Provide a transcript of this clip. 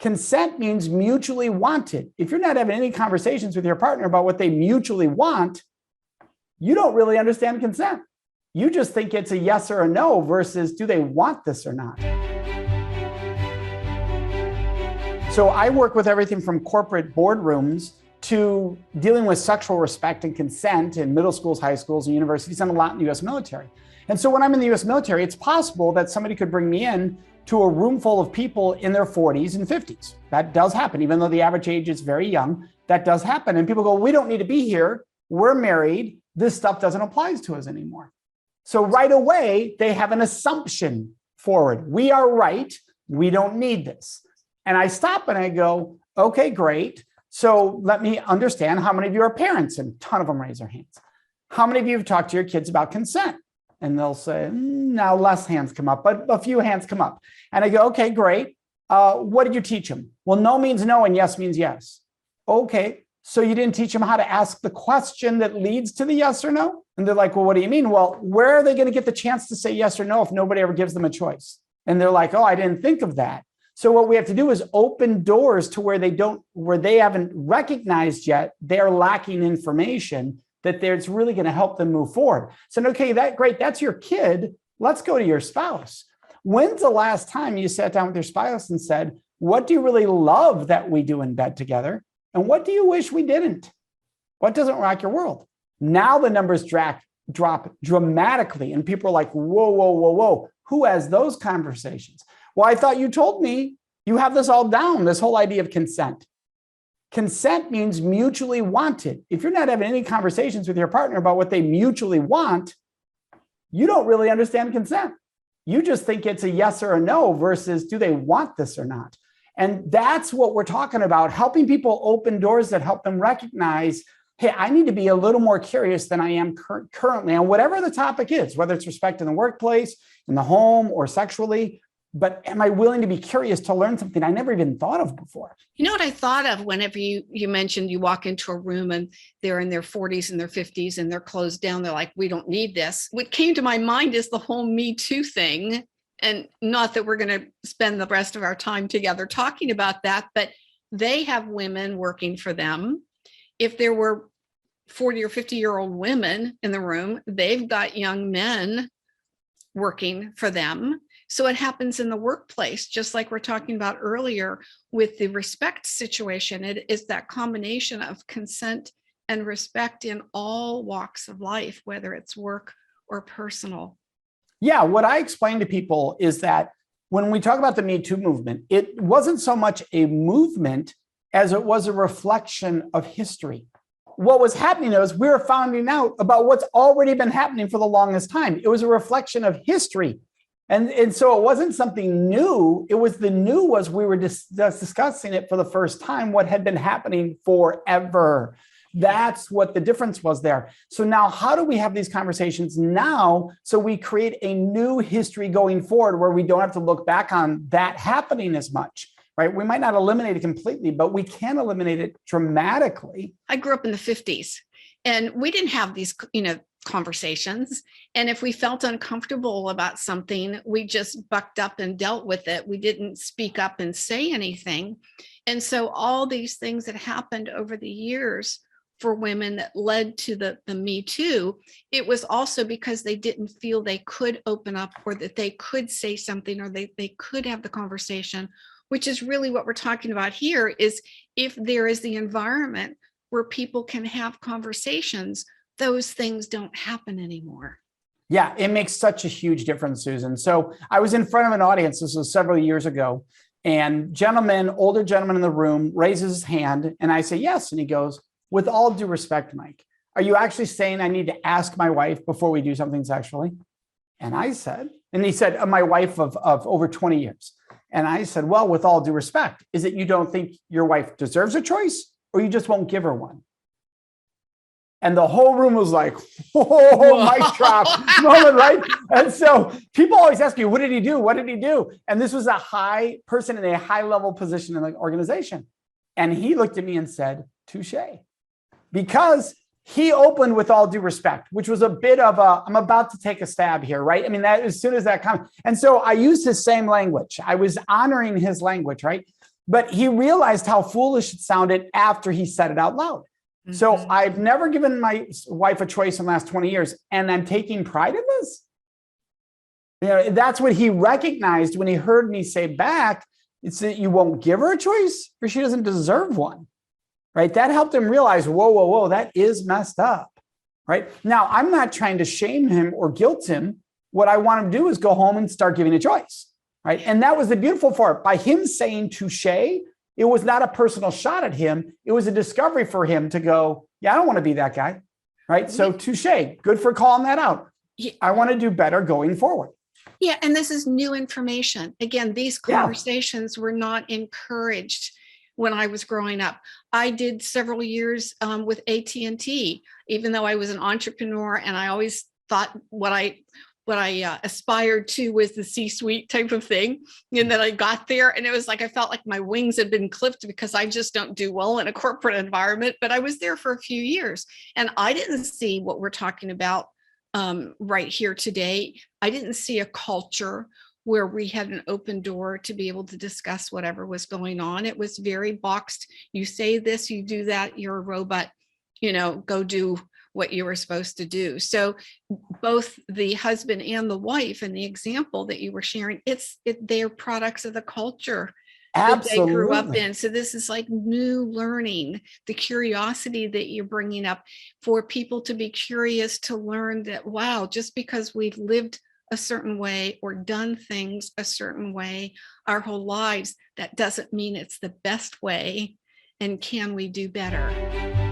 Consent means mutually wanted. If you're not having any conversations with your partner about what they mutually want, you don't really understand consent. You just think it's a yes or a no versus do they want this or not? So I work with everything from corporate boardrooms to dealing with sexual respect and consent in middle schools, high schools, and universities, and a lot in the US military. And so when I'm in the US military, it's possible that somebody could bring me in to a room full of people in their 40s and 50s. That does happen, even though the average age is very young, that does happen. And people go, we don't need to be here. We're married. This stuff doesn't apply to us anymore. So right away, they have an assumption forward. We are right. We don't need this. And I stop and I go, okay, great. So let me understand how many of you are parents, and a ton of them raise their hands. How many of you have talked to your kids about consent? And they'll say, now less hands come up, but a few hands come up. And I go, okay, great. What did you teach them? Well, no means no and yes means yes. Okay, so you didn't teach them how to ask the question that leads to the yes or no? And they're like, well, what do you mean? Well, where are they going to get the chance to say yes or no if nobody ever gives them a choice? And they're like, oh, I didn't think of that. So what we have to do is open doors to where they haven't recognized yet they're lacking information that it's really going to help them move forward. So, okay, great, that's your kid. Let's go to your spouse. When's the last time you sat down with your spouse and said, what do you really love that we do in bed together? And what do you wish we didn't? What doesn't rock your world? Now the numbers drop dramatically and people are like, whoa, whoa, whoa, whoa. Who has those conversations? Well, I thought you told me you have this all down, this whole idea of consent. Consent means mutually wanted. If you're not having any conversations with your partner about what they mutually want, you don't really understand consent. You just think it's a yes or a no versus do they want this or not? And that's what we're talking about, helping people open doors that help them recognize, hey, I need to be a little more curious than I am currently on whatever the topic is, whether it's respect in the workplace, in the home, or sexually. But am I willing to be curious to learn something I never even thought of before? You know what I thought of whenever you mentioned you walk into a room and they're in their 40s and their 50s and they're closed down. They're like, we don't need this. What came to my mind is the whole Me Too thing. And not that we're going to spend the rest of our time together talking about that, but they have women working for them. If there were 40 or 50-year-old women in the room, they've got young men working for them. So it happens in the workplace, just like we're talking about earlier with the respect situation. It is that combination of consent and respect in all walks of life, whether it's work or personal. Yeah, what I explain to people is that when we talk about the Me Too movement, it wasn't so much a movement as it was a reflection of history. What was happening is we were finding out about what's already been happening for the longest time. It was a reflection of history. And so it wasn't something new. It was the new was we were discussing it for the first time, what had been happening forever. That's what the difference was there. So now how do we have these conversations now so we create a new history going forward where we don't have to look back on that happening as much, right? We might not eliminate it completely, but we can eliminate it dramatically. I grew up in the 50s and we didn't have these, conversations. And if we felt uncomfortable about something, we just bucked up and dealt with it. We didn't speak up and say anything. And so all these things that happened over the years for women that led to the Me Too, it was also because they didn't feel they could open up or that they could say something or they could have the conversation, which is really what we're talking about here is if there is the environment where people can have conversations, those things don't happen anymore. Yeah, it makes such a huge difference, Susan. So I was in front of an audience, this was several years ago, and older gentleman in the room raises his hand and I say, yes. And he goes, with all due respect, Mike, are you actually saying I need to ask my wife before we do something sexually? And I said, and he said, my wife of over 20 years. And I said, well, with all due respect, is it you don't think your wife deserves a choice or you just won't give her one? And the whole room was like, oh, mic drop moment, right? And so people always ask me, what did he do? What did he do? And this was a high person in a high level position in the organization. And he looked at me and said, touche. Because he opened with all due respect, which was a bit of I'm about to take a stab here, right? I mean, that as soon as that comes. And so I used his same language. I was honoring his language, right? But he realized how foolish it sounded after he said it out loud. So I've never given my wife a choice in the last 20 years, and I'm taking pride in this. That's what he recognized when he heard me say back. It's that you won't give her a choice or she doesn't deserve one, right? That helped him realize, whoa, that is messed up, right? Now, I'm not trying to shame him or guilt him. What I want him to do is go home and start giving a choice, right? And that was the beautiful part. By him saying touche, it was not a personal shot at him. It was a discovery for him to go, yeah, I don't want to be that guy, right? So touche, good for calling that out. I want to do better going forward. Yeah, and this is new information. Again, these conversations were not encouraged when I was growing up. I did several years with AT&T, even though I was an entrepreneur, and I always thought what I aspired to was the C-suite type of thing. And then I got there and it was like, I felt like my wings had been clipped because I just don't do well in a corporate environment, but I was there for a few years and I didn't see what we're talking about right here today. I didn't see a culture where we had an open door to be able to discuss whatever was going on. It was very boxed. You say this, you do that, you're a robot, go do what you were supposed to do. So both the husband and the wife and the example that you were sharing, they're products of the culture that they grew up in. So this is like new learning, the curiosity that you're bringing up for people to be curious to learn that, wow, just because we've lived a certain way or done things a certain way our whole lives, that doesn't mean it's the best way. And can we do better?